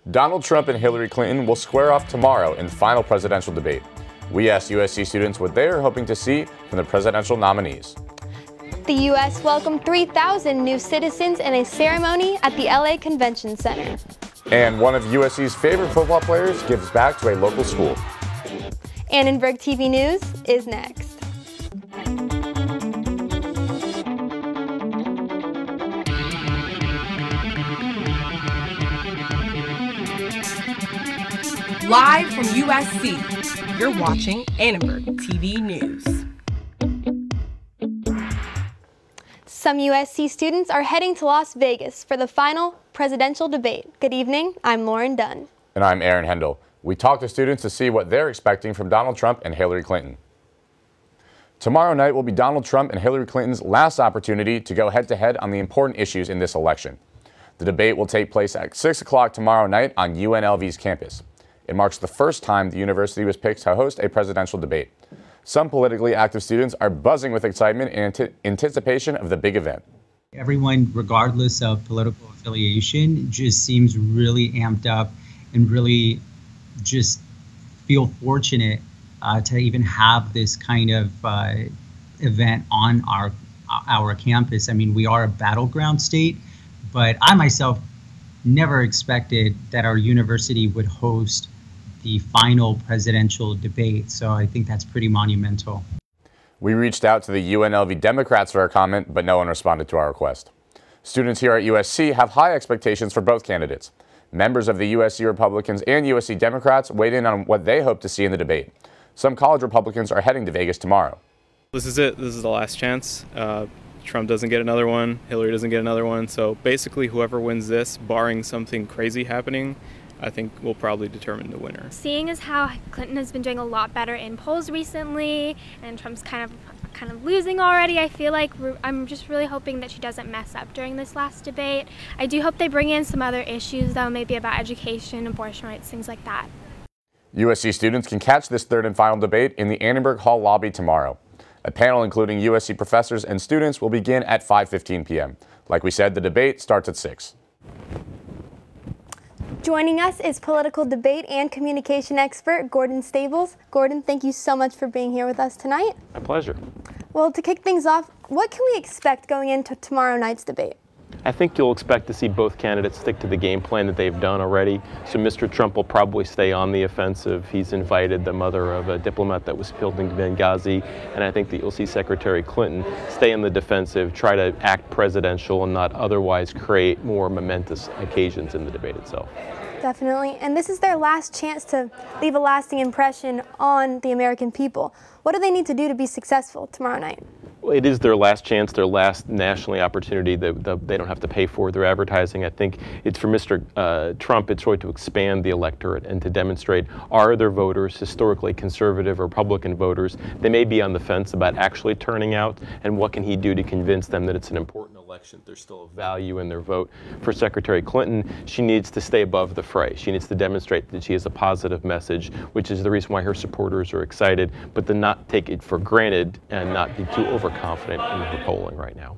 Donald Trump and Hillary Clinton will square off tomorrow in the final presidential debate. We asked USC students what they are hoping to see from the presidential nominees. The U.S. welcomed 3,000 new citizens in a ceremony at the LA Convention Center. And one of USC's favorite football players gives back to a local school. Annenberg TV News is next. Live from USC, you're watching Annenberg TV News. Some USC students are heading to Las Vegas for the final presidential debate. Good evening, I'm Lauren Dunn. And I'm Aaron Hendel. We talked to students to see what they're expecting from Donald Trump and Hillary Clinton. Tomorrow night will be Donald Trump and Hillary Clinton's last opportunity to go head-to-head on the important issues in this election. The debate will take place at 6 o'clock tomorrow night on UNLV's campus. It marks the first time the university was picked to host a presidential debate. Some politically active students are buzzing with excitement in anticipation of the big event. Everyone, regardless of political affiliation, just seems really amped up and really just feel fortunate to even have this kind of event on our campus. I mean, we are a battleground state, but I myself never expected that our university would host the final presidential debate. So I think that's pretty monumental. We reached out to the UNLV Democrats for a comment, but no one responded to our request. Students here at USC have high expectations for both candidates. Members of the USC Republicans and USC Democrats weighed in on what they hope to see in the debate. Some college Republicans are heading to Vegas tomorrow. This is it. This is the last chance. Trump doesn't get another one. Hillary doesn't get another one. So basically, whoever wins this, barring something crazy happening, I think will probably determine the winner. Seeing as how Clinton has been doing a lot better in polls recently, and Trump's kind of losing already, I feel like I'm just really hoping that she doesn't mess up during this last debate. I do hope they bring in some other issues, though, maybe about education, abortion rights, things like that. USC students can catch this third and final debate in the Annenberg Hall lobby tomorrow. A panel including USC professors and students will begin at 5:15 p.m. Like we said, the debate starts at 6. Joining us is political debate and communication expert Gordon Stables. Gordon, thank you so much for being here with us tonight. My pleasure. Well, to kick things off, what can we expect going into tomorrow night's debate? I think you'll expect to see both candidates stick to the game plan that they've done already. So Mr. Trump will probably stay on the offensive. He's invited the mother of a diplomat that was killed in Benghazi, and I think that you'll see Secretary Clinton stay in the defensive, try to act presidential and not otherwise create more momentous occasions in the debate itself. Definitely, and this is their last chance to leave a lasting impression on the American people. What do they need to do to be successful tomorrow night? Well, it is their last chance, their last nationally opportunity that they don't have to pay for their advertising. I think it's for Mr. Trump, it's really to expand the electorate and to demonstrate, are there voters, historically conservative Republican voters, they may be on the fence about actually turning out, and what can he do to convince them that it's an important election, there's still a value in their vote. For Secretary Clinton, she needs to stay above the fray. She needs to demonstrate that she has a positive message, which is the reason why her supporters are excited, but to not take it for granted and not be too overconfident in her polling right now.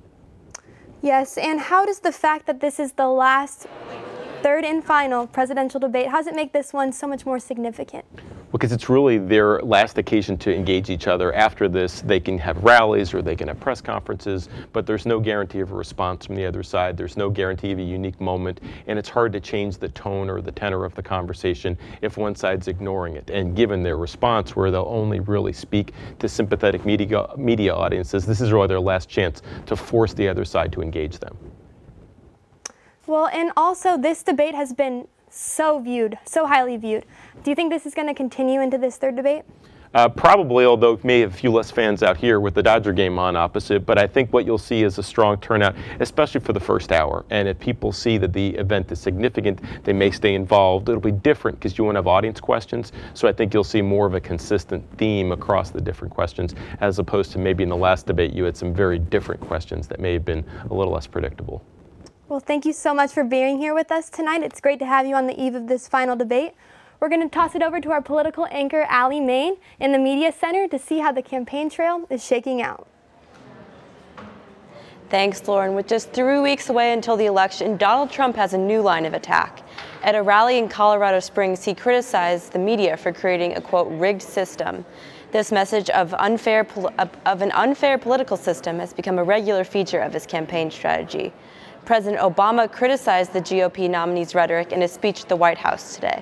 Yes, and how does the fact that this is the last third and final presidential debate, how does it make this one so much more significant? Because it's really their last occasion to engage each other. After this, they can have rallies or they can have press conferences, but there's no guarantee of a response from the other side. There's no guarantee of a unique moment, and it's hard to change the tone or the tenor of the conversation if one side's ignoring it. And given their response, where they'll only really speak to sympathetic media audiences, this is really their last chance to force the other side to engage them. Well, and also this debate has been so highly viewed. Do you think this is going to continue into this third debate? Probably, although may have a few less fans out here with the Dodger game on opposite, but I think what you'll see is a strong turnout, especially for the first hour. And if people see that the event is significant, they may stay involved. It'll be different because you won't have audience questions, so I think you'll see more of a consistent theme across the different questions, as opposed to maybe in the last debate you had some very different questions that may have been a little less predictable. Well, thank you so much for being here with us tonight. It's great to have you on the eve of this final debate. We're going to toss it over to our political anchor, Allie Main, in the Media Center to see how the campaign trail is shaking out. Thanks, Lauren. With just 3 weeks away until the election, Donald Trump has a new line of attack. At a rally in Colorado Springs, he criticized the media for creating a, quote, rigged system. This message of an unfair political system has become a regular feature of his campaign strategy. President Obama criticized the GOP nominee's rhetoric in his speech at the White House today.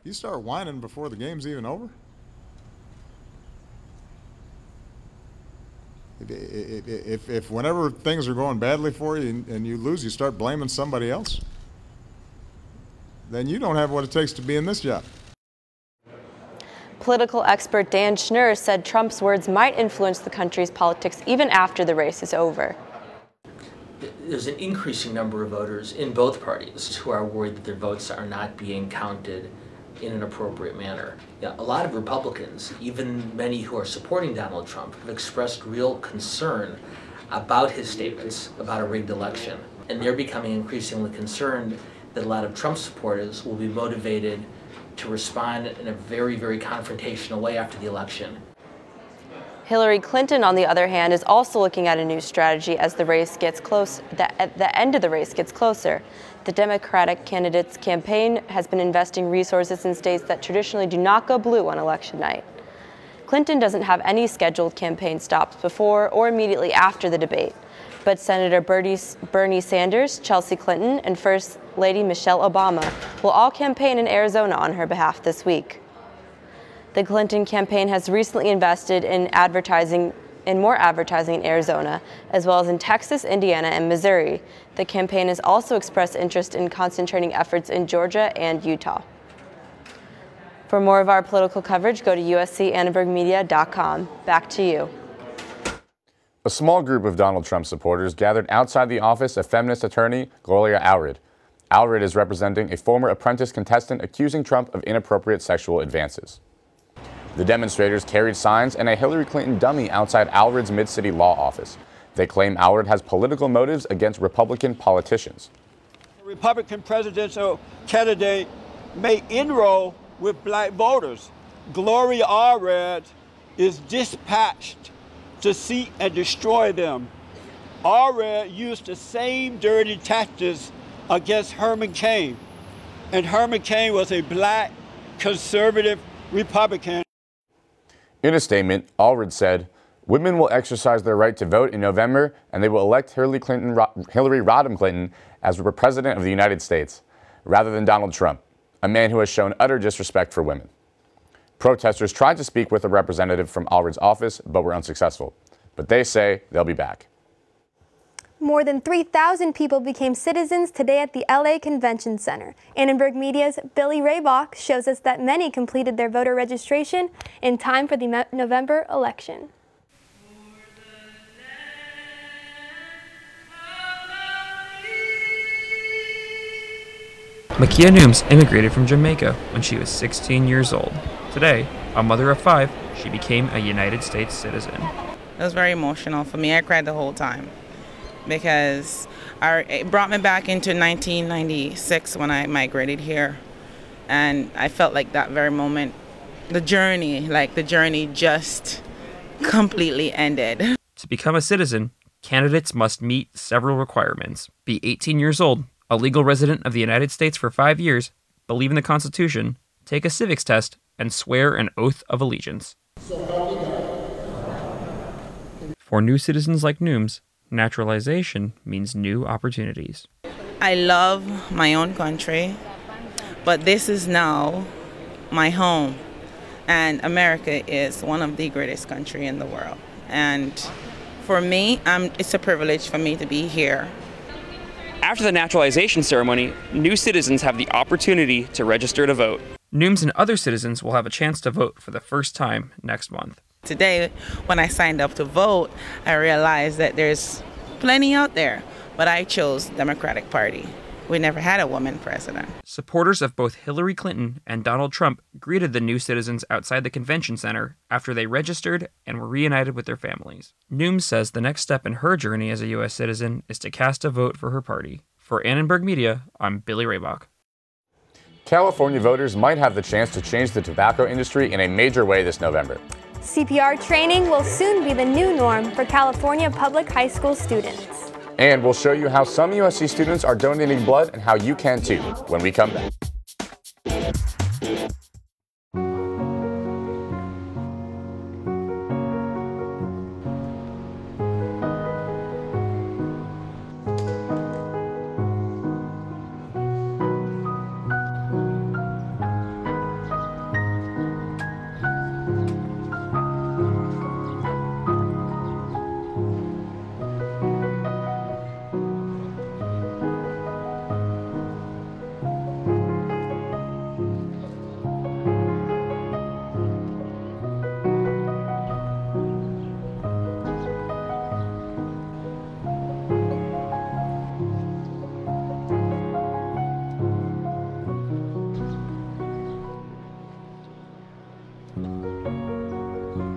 You start whining before the game's even over? If whenever things are going badly for you and you lose, you start blaming somebody else, then you don't have what it takes to be in this job. Political expert Dan Schnurr said Trump's words might influence the country's politics even after the race is over. There's an increasing number of voters in both parties who are worried that their votes are not being counted in an appropriate manner. A lot of Republicans, even many who are supporting Donald Trump, have expressed real concern about his statements about a rigged election. And they're becoming increasingly concerned that a lot of Trump supporters will be motivated to respond in a very, very confrontational way after the election. Hillary Clinton, on the other hand, is also looking at a new strategy as the race gets close. The end of the race gets closer. The Democratic candidate's campaign has been investing resources in states that traditionally do not go blue on election night. Clinton doesn't have any scheduled campaign stops before or immediately after the debate, but Senator Bernie Sanders, Chelsea Clinton, and First Lady Michelle Obama will all campaign in Arizona on her behalf this week. The Clinton campaign has recently invested in more advertising in Arizona, as well as in Texas, Indiana, and Missouri. The campaign has also expressed interest in concentrating efforts in Georgia and Utah. For more of our political coverage, go to uscannenbergmedia.com. Back to you. A small group of Donald Trump supporters gathered outside the office of feminist attorney Gloria Allred. Allred is representing a former Apprentice contestant accusing Trump of inappropriate sexual advances. The demonstrators carried signs and a Hillary Clinton dummy outside Allred's Mid-City law office. They claim Allred has political motives against Republican politicians. The Republican presidential candidate may enroll with black voters. Gloria Allred is dispatched to seek and destroy them. Allred used the same dirty tactics against Herman Cain, and Herman Cain was a black conservative Republican. In a statement, Allred said, "Women will exercise their right to vote in November, and they will elect Hillary Rodham Clinton as President of the United States, rather than Donald Trump, a man who has shown utter disrespect for women." Protesters tried to speak with a representative from Allred's office, but were unsuccessful. But they say they'll be back. More than 3,000 people became citizens today at the LA Convention Center. Annenberg Media's Billy Raybach shows us that many completed their voter registration in time for the November election. Makia Nooms immigrated from Jamaica when she was 16 years old. Today, a mother of 5, she became a United States citizen. It was very emotional for me. I cried the whole time because it brought me back into 1996 when I migrated here. And I felt like that very moment, the journey just completely ended. To become a citizen, candidates must meet several requirements: be 18 years old, a legal resident of the United States for 5 years, believe in the Constitution, take a civics test, and swear an oath of allegiance. For new citizens like Nooms, naturalization means new opportunities. I love my own country, but this is now my home. And America is one of the greatest countries in the world. And for me, it's a privilege for me to be here. After the naturalization ceremony, new citizens have the opportunity to register to vote. Nooms and other citizens will have a chance to vote for the first time next month. Today, when I signed up to vote, I realized that there's plenty out there, but I chose Democratic Party. We never had a woman president. Supporters of both Hillary Clinton and Donald Trump greeted the new citizens outside the convention center after they registered and were reunited with their families. Nooms says the next step in her journey as a U.S. citizen is to cast a vote for her party. For Annenberg Media, I'm Billy Raybach. California voters might have the chance to change the tobacco industry in a major way this November. CPR training will soon be the new norm for California public high school students. And we'll show you how some USC students are donating blood and how you can too when we come back.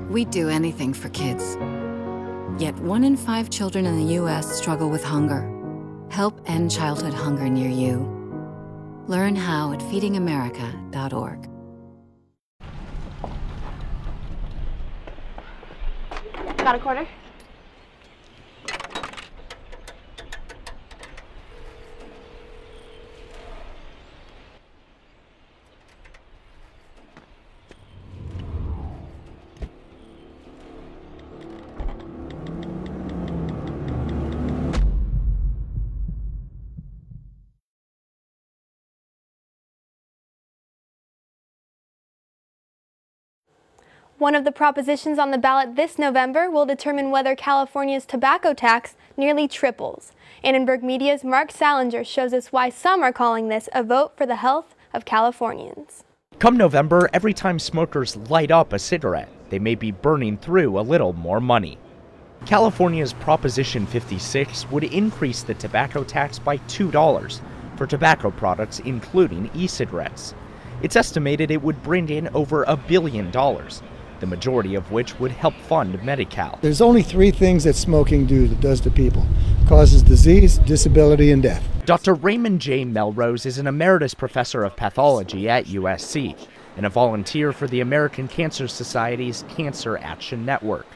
We'd do anything for kids. Yet 1 in 5 children in the U.S. struggle with hunger. Help end childhood hunger near you. Learn how at feedingamerica.org. Got a quarter? One of the propositions on the ballot this November will determine whether California's tobacco tax nearly triples. Annenberg Media's Mark Salinger shows us why some are calling this a vote for the health of Californians. Come November, every time smokers light up a cigarette, they may be burning through a little more money. California's Proposition 56 would increase the tobacco tax by $2 for tobacco products, including e-cigarettes. It's estimated it would bring in over $1 billion. The majority of which would help fund Medi-Cal. There's only 3 things that smoking does to people. It causes disease, disability, and death. Dr. Raymond J. Melrose is an emeritus professor of pathology at USC and a volunteer for the American Cancer Society's Cancer Action Network.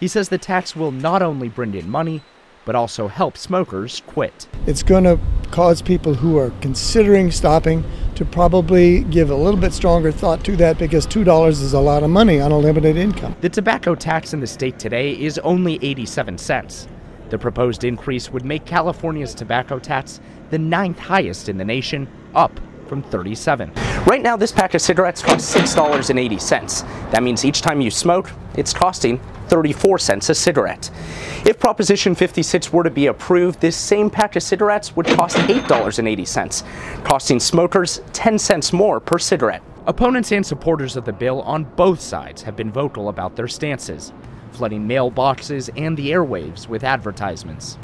He says the tax will not only bring in money, but also help smokers quit. It's going to cause people who are considering stopping to probably give a little bit stronger thought to that, because $2 is a lot of money on a limited income. The tobacco tax in the state today is only 87 cents. The proposed increase would make California's tobacco tax the 9th highest in the nation, up from 37. Right now, this pack of cigarettes costs $6.80. That means each time you smoke, it's costing 34 cents a cigarette. If Proposition 56 were to be approved, this same pack of cigarettes would cost $8.80, costing smokers 10 cents more per cigarette. Opponents and supporters of the bill on both sides have been vocal about their stances, flooding mailboxes and the airwaves with advertisements.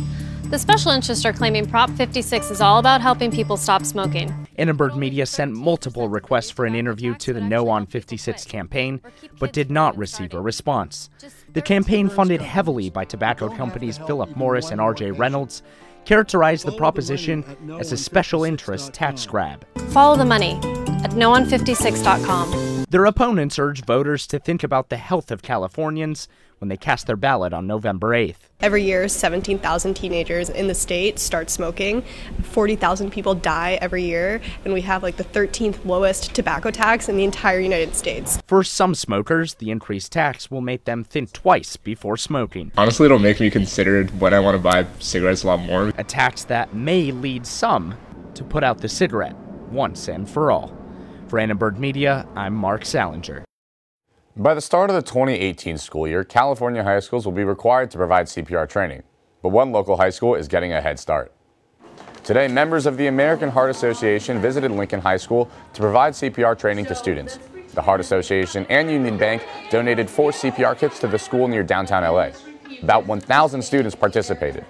The special interests are claiming Prop 56 is all about helping people stop smoking. Annenberg Media sent multiple requests for an interview to the No on 56 campaign, but did not receive a response. The campaign, funded heavily by tobacco companies Philip Morris and R.J. Reynolds, characterized the proposition as a special interest tax grab. Follow the money at noon56.com. Their opponents urge voters to think about the health of Californians when they cast their ballot on November 8th. Every year, 17,000 teenagers in the state start smoking. 40,000 people die every year, and we have like the 13th lowest tobacco tax in the entire United States. For some smokers, the increased tax will make them think twice before smoking. Honestly, it'll make me consider when I want to buy cigarettes a lot more. A tax that may lead some to put out the cigarette once and for all. For Annenberg Media, I'm Mark Salinger. By the start of the 2018 school year, California high schools will be required to provide CPR training, but one local high school is getting a head start. Today, members of the American Heart Association visited Lincoln High School to provide CPR training to students. The Heart Association and Union Bank donated 4 CPR kits to the school near downtown LA. About 1,000 students participated.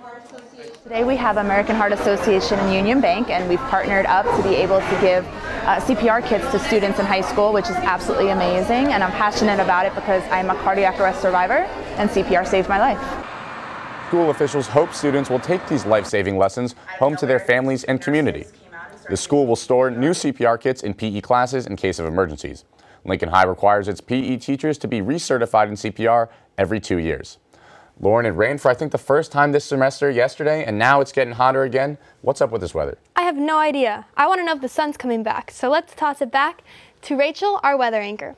Today we have American Heart Association and Union Bank, and we've partnered up to be able to give CPR kits to students in high school, which is absolutely amazing, and I'm passionate about it because I'm a cardiac arrest survivor and CPR saved my life. School officials hope students will take these life-saving lessons home to their families and community. The school will store new CPR kits in PE classes in case of emergencies. Lincoln High requires its PE teachers to be recertified in CPR every 2 years. Lauren, it rained for I think the first time this semester yesterday, and now it's getting hotter again. What's up with this weather? I have no idea. I want to know if the sun's coming back. So let's toss it back to Rachel, our weather anchor.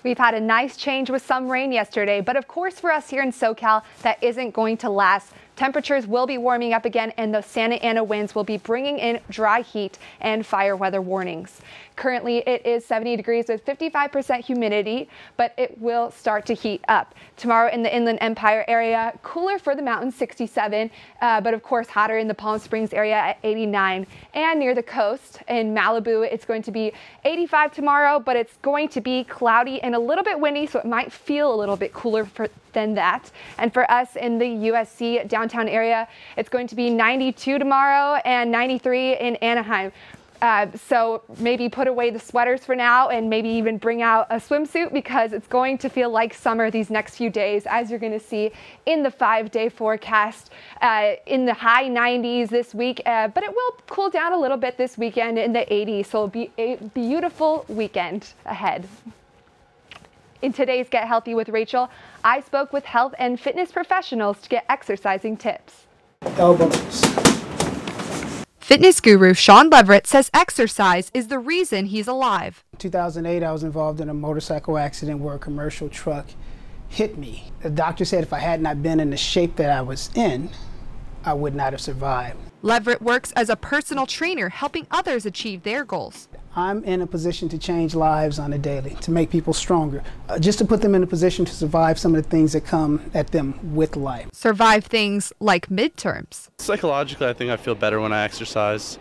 We've had a nice change with some rain yesterday, but of course for us here in SoCal, that isn't going to last. Temperatures will be warming up again, and the Santa Ana winds will be bringing in dry heat and fire weather warnings. Currently, it is 70 degrees with 55% humidity, but it will start to heat up. Tomorrow in the Inland Empire area, cooler for the mountains, 67, but of course hotter in the Palm Springs area at 89. And near the coast in Malibu, it's going to be 85 tomorrow, but it's going to be cloudy and a little bit windy, so it might feel a little bit cooler than that. And for us in the USC downtown area, it's going to be 92 tomorrow and 93 in Anaheim. So maybe put away the sweaters for now and maybe even bring out a swimsuit because it's going to feel like summer these next few days, as you're going to see in the 5-day forecast. In the high 90s this week, but it will cool down a little bit this weekend in the 80s. So it'll be a beautiful weekend ahead. In today's Get Healthy with Rachel, I spoke with health and fitness professionals to get exercising tips. Elbows. Fitness guru Sean Leverett says exercise is the reason he's alive. In 2008, I was involved in a motorcycle accident where a commercial truck hit me. The doctor said if I had not been in the shape that I was in, I would not have survived. Leverett works as a personal trainer, helping others achieve their goals. I'm in a position to change lives on a daily, to make people stronger, just to put them in a position to survive some of the things that come at them with life. Survive things like midterms. Psychologically, I think I feel better when I exercise.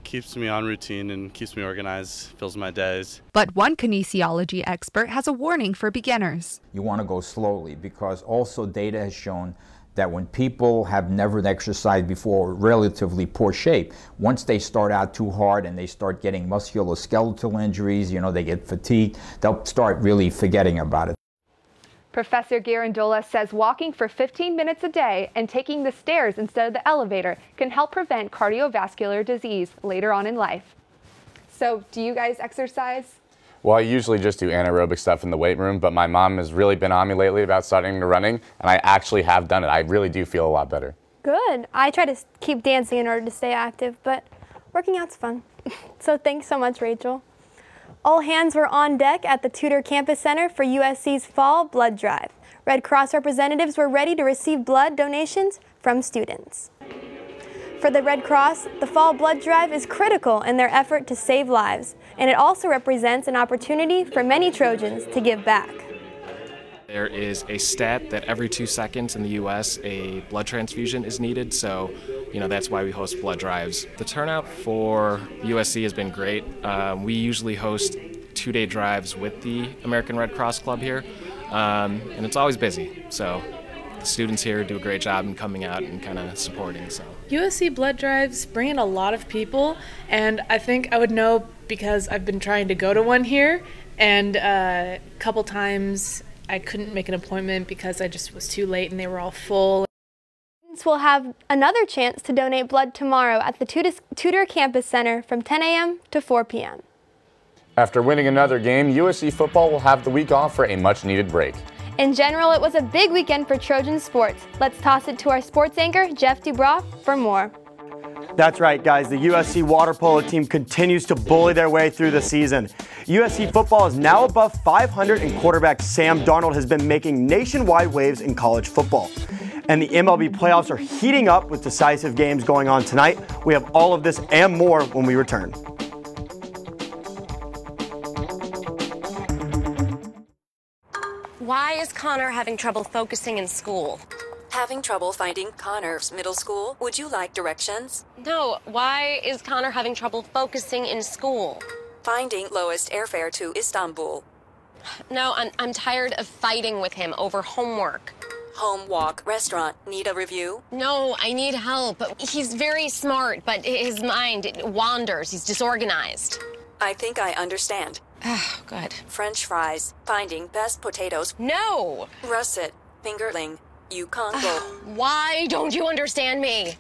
Keeps me on routine and keeps me organized, fills my days. But one kinesiology expert has a warning for beginners. You want to go slowly because also data has shown that when people have never exercised before, relatively poor shape, once they start out too hard and they start getting musculoskeletal injuries, you know, they get fatigued, they'll start really forgetting about it. Professor Garandola says walking for 15 minutes a day and taking the stairs instead of the elevator can help prevent cardiovascular disease later on in life. So, do you guys exercise? Well, I usually just do anaerobic stuff in the weight room, but my mom has really been on me lately about starting to running, and I actually have done it. I really do feel a lot better. Good. I try to keep dancing in order to stay active, but working out's fun. So thanks so much, Rachel. All hands were on deck at the Tudor Campus Center for USC's Fall Blood Drive. Red Cross representatives were ready to receive blood donations from students. For the Red Cross, the Fall Blood Drive is critical in their effort to save lives, and it also represents an opportunity for many Trojans to give back. There is a stat that every 2 seconds in the U.S. a blood transfusion is needed, so that's why we host blood drives. The turnout for USC has been great. We usually host 2-day drives with the American Red Cross Club here, and it's always busy. So the students here do a great job in coming out and kind of supporting. So USC blood drives bring in a lot of people, and I think I would know because I've been trying to go to one here, and a couple times I couldn't make an appointment because I just was too late and they were all full. Students will have another chance to donate blood tomorrow at the Tudor Campus Center from 10 a.m. to 4 p.m. After winning another game, USC football will have the week off for a much-needed break. In general, it was a big weekend for Trojan sports. Let's toss it to our sports anchor, Jeff Dubroff, for more. That's right, guys. The USC water polo team continues to bully their way through the season. USC football is now above 500, and quarterback Sam Darnold has been making nationwide waves in college football. And the MLB playoffs are heating up with decisive games going on tonight. We have all of this and more when we return. Why is Connor having trouble focusing in school? Having trouble finding Connor's middle school? Would you like directions? No, why is Connor having trouble focusing in school? Finding lowest airfare to Istanbul. No, I'm tired of fighting with him over homework. Home, walk, restaurant. Need a review? No, I need help. He's very smart, but his mind wanders. He's disorganized. I think I understand. Oh, good. French fries. Finding best potatoes. No! Russet. Fingerling. Congo. Why don't you understand me?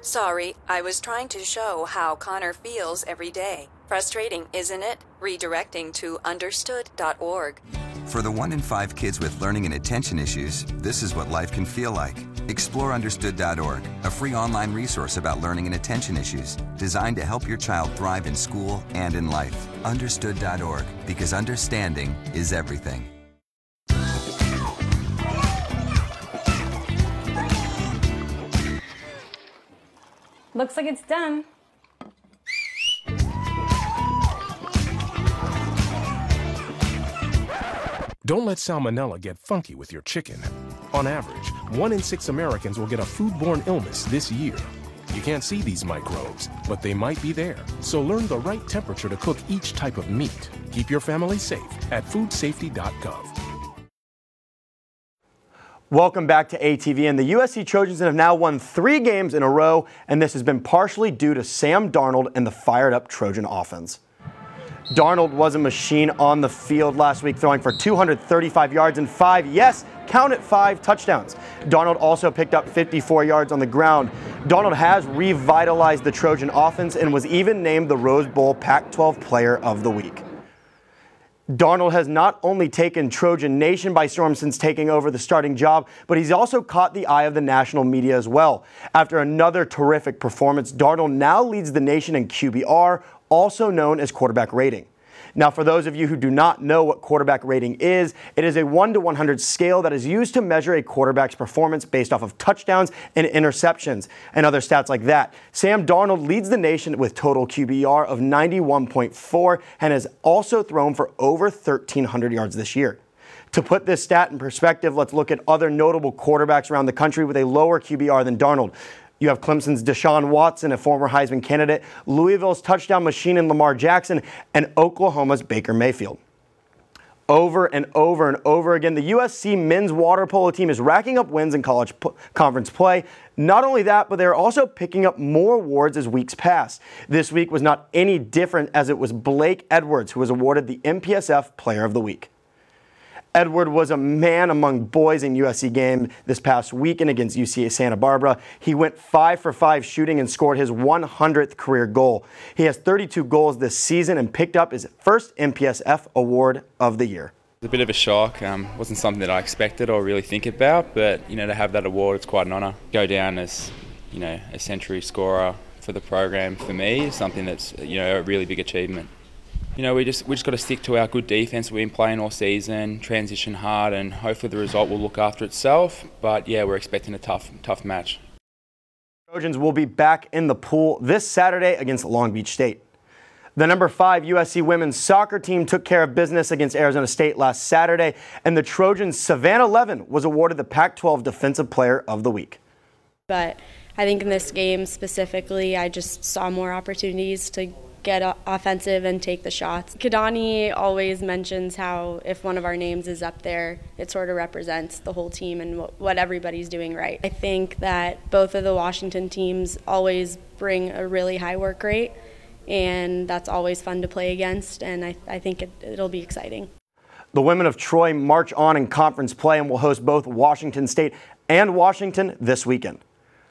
Sorry, I was trying to show how Connor feels every day. Frustrating, isn't it? Redirecting to understood.org. For the 1 in 5 kids with learning and attention issues, this is what life can feel like. Explore understood.org, a free online resource about learning and attention issues, designed to help your child thrive in school and in life. Understood.org, because understanding is everything. Looks like it's done. Don't let salmonella get funky with your chicken. On average, 1 in 6 Americans will get a foodborne illness this year. You can't see these microbes, but they might be there. So learn the right temperature to cook each type of meat. Keep your family safe at foodsafety.gov. Welcome back to ATV, and the USC Trojans have now won 3 games in a row, and this has been partially due to Sam Darnold and the fired-up Trojan offense. Darnold was a machine on the field last week, throwing for 235 yards and 5, yes, count it, 5 touchdowns. Darnold also picked up 54 yards on the ground. Darnold has revitalized the Trojan offense and was even named the Rose Bowl Pac-12 Player of the Week. Darnold has not only taken Trojan Nation by storm since taking over the starting job, but he's also caught the eye of the national media as well. After another terrific performance, Darnold now leads the nation in QBR, also known as quarterback rating. Now, for those of you who do not know what quarterback rating is, it is a 1 to 100 scale that is used to measure a quarterback's performance based off of touchdowns and interceptions and other stats like that. Sam Darnold leads the nation with total QBR of 91.4 and has also thrown for over 1,300 yards this year. To put this stat in perspective, let's look at other notable quarterbacks around the country with a lower QBR than Darnold. You have Clemson's Deshaun Watson, a former Heisman candidate, Louisville's touchdown machine in Lamar Jackson, and Oklahoma's Baker Mayfield. Over and over and over again, the USC men's water polo team is racking up wins in college conference play. Not only that, but they're also picking up more awards as weeks pass. This week was not any different, as it was Blake Edwards who was awarded the MPSF Player of the Week. Edward was a man among boys in USC game this past weekend against UCA Santa Barbara. He went 5 for 5 shooting and scored his 100th career goal. He has 32 goals this season and picked up his first MPSF Award of the year. It's a bit of a shock. Wasn't something that I expected or really think about, but to have that award, it's quite an honour. Go down as a century scorer for the program for me is something that's a really big achievement. We just got to stick to our good defence we've been playing all season, transition hard, and hopefully the result will look after itself. But yeah, we're expecting a tough match. Trojans will be back in the pool this Saturday against Long Beach State. The number 5 USC women's soccer team took care of business against Arizona State last Saturday, and the Trojans' Savannah Levin was awarded the Pac-12 Defensive Player of the Week. But I think in this game specifically, I just saw more opportunities to get offensive and take the shots. Kadani always mentions how if one of our names is up there, it sort of represents the whole team and what everybody's doing right. I think that both of the Washington teams always bring a really high work rate, and that's always fun to play against, and I think it'll be exciting. The women of Troy march on in conference play and will host both Washington State and Washington this weekend.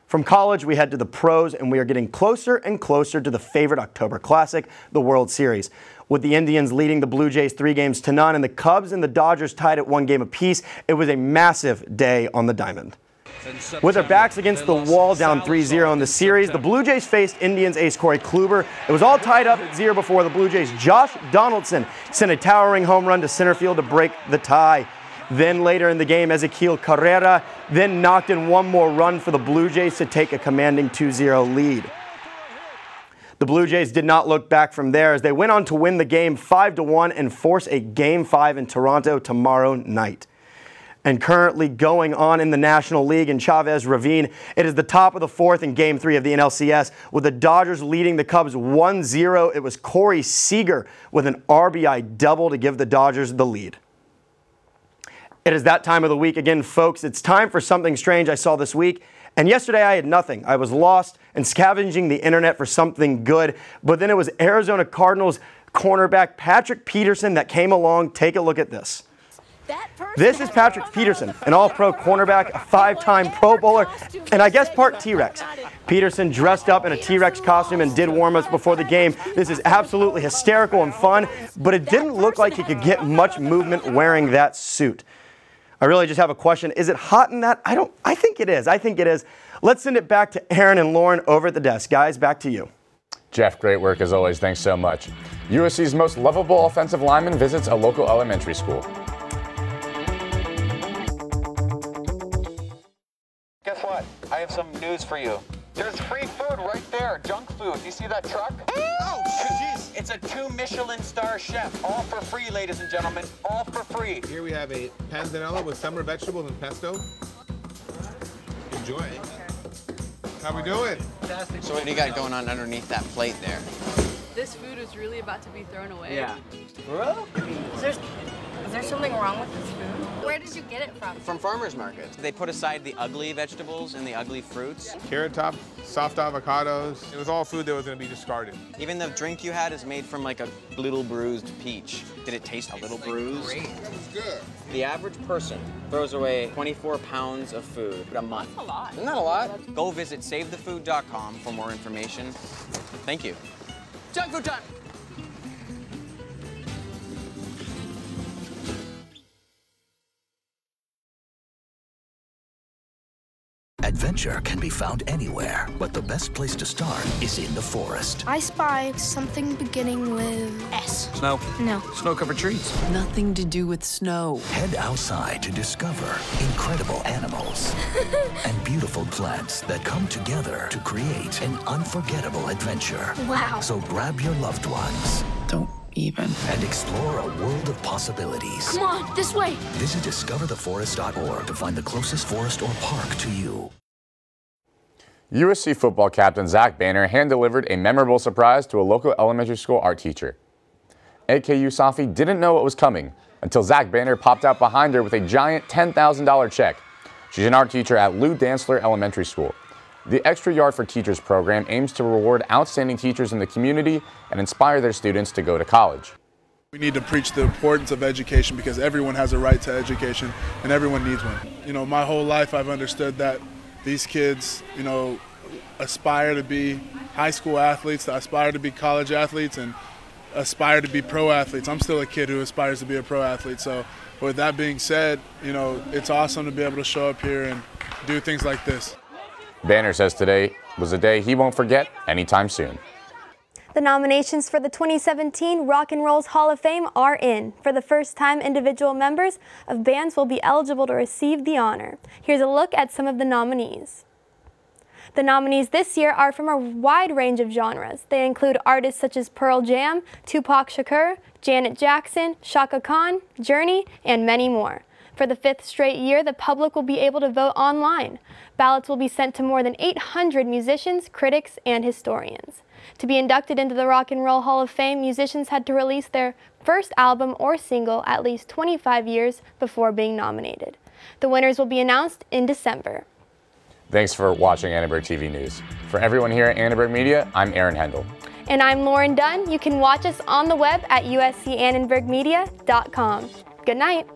From college, we head to the pros, and we are getting closer and closer to the favorite October Classic, the World Series. With the Indians leading the Blue Jays 3-0 and the Cubs and the Dodgers tied at 1 game apiece, it was a massive day on the diamond. With their backs against the wall, down 3-0 in the series, the Blue Jays faced Indians ace Corey Kluber. It was all tied up at 0 before the Blue Jays' Josh Donaldson sent a towering home run to center field to break the tie. Then later in the game, Ezequiel Carrera then knocked in one more run for the Blue Jays to take a commanding 2-0 lead. The Blue Jays did not look back from there as they went on to win the game 5-1 and force a Game 5 in Toronto tomorrow night. And currently going on in the National League in Chavez Ravine, it is the top of the 4th in Game 3 of the NLCS with the Dodgers leading the Cubs 1-0. It was Corey Seager with an RBI double to give the Dodgers the lead. It is that time of the week again, folks. It's time for something strange I saw this week. And yesterday I had nothing. I was lost and scavenging the internet for something good. But then it was Arizona Cardinals cornerback Patrick Peterson that came along. Take a look at this. This is Patrick Peterson, an all-pro cornerback, a 5-time Pro Bowler, and I guess part T-Rex. Peterson dressed up in a T-Rex costume and did warm-ups before the game. This is absolutely hysterical and fun, but it didn't look like he could get much movement wearing that suit. I really just have a question. Is it hot in that? I think it is. I think it is. Let's send it back to Aaron and Lauren over at the desk. Guys, back to you. Jeff, great work as always. Thanks so much. USC's most lovable offensive lineman visits a local elementary school. Guess what? I have some news for you. There's free food right there. Junk food. You see that truck? Oh, jeez. It's a 2 Michelin star chef. All for free, ladies and gentlemen. All for free. Here we have a panzanella with summer vegetables and pesto. Enjoy. How we doing? Fantastic. So what do you got going on underneath that plate there? This food is really about to be thrown away. Yeah. Bro? Is there something wrong with this food? Where did you get it from? From farmers markets. They put aside the ugly vegetables and the ugly fruits. Carrot Top, soft avocados. It was all food that was going to be discarded. Even the drink you had is made from like a little bruised peach. Did it taste a little bruised? Great. It was good. The average person throws away 24 pounds of food a month. That's a lot. Isn't that a lot? Go visit SaveTheFood.com for more information. Thank you. Junk food time! Adventure can be found anywhere, but the best place to start is in the forest. I spy something beginning with S. Snow. No. Snow-covered trees. Nothing to do with snow. Head outside to discover incredible animals and beautiful plants that come together to create an unforgettable adventure. Wow. So grab your loved ones. Don't even. And explore a world of possibilities. Come on, this way. Visit discovertheforest.org to find the closest forest or park to you. USC football captain Zach Banner hand-delivered a memorable surprise to a local elementary school art teacher. AKU Safi didn't know what was coming until Zach Banner popped out behind her with a giant $10,000 check. She's an art teacher at Lou Dantzler Elementary School. The Extra Yard for Teachers program aims to reward outstanding teachers in the community and inspire their students to go to college. We need to preach the importance of education because everyone has a right to education and everyone needs one. You know, my whole life I've understood that these kids, you know, aspire to be high school athletes, aspire to be college athletes, and aspire to be pro athletes. I'm still a kid who aspires to be a pro athlete. So with that being said, you know, it's awesome to be able to show up here and do things like this. Banner says today was a day he won't forget anytime soon. The nominations for the 2017 Rock and Roll's Hall of Fame are in. For the first time, individual members of bands will be eligible to receive the honor. Here's a look at some of the nominees. The nominees this year are from a wide range of genres. They include artists such as Pearl Jam, Tupac Shakur, Janet Jackson, Chaka Khan, Journey, and many more. For the 5th straight year, the public will be able to vote online. Ballots will be sent to more than 800 musicians, critics, and historians. To be inducted into the Rock and Roll Hall of Fame, musicians had to release their first album or single at least 25 years before being nominated. The winners will be announced in December. Thanks for watching Annenberg TV News. For everyone here at Annenberg Media, I'm Aaron Hendel. And I'm Lauren Dunn. You can watch us on the web at uscannenbergmedia.com. Good night.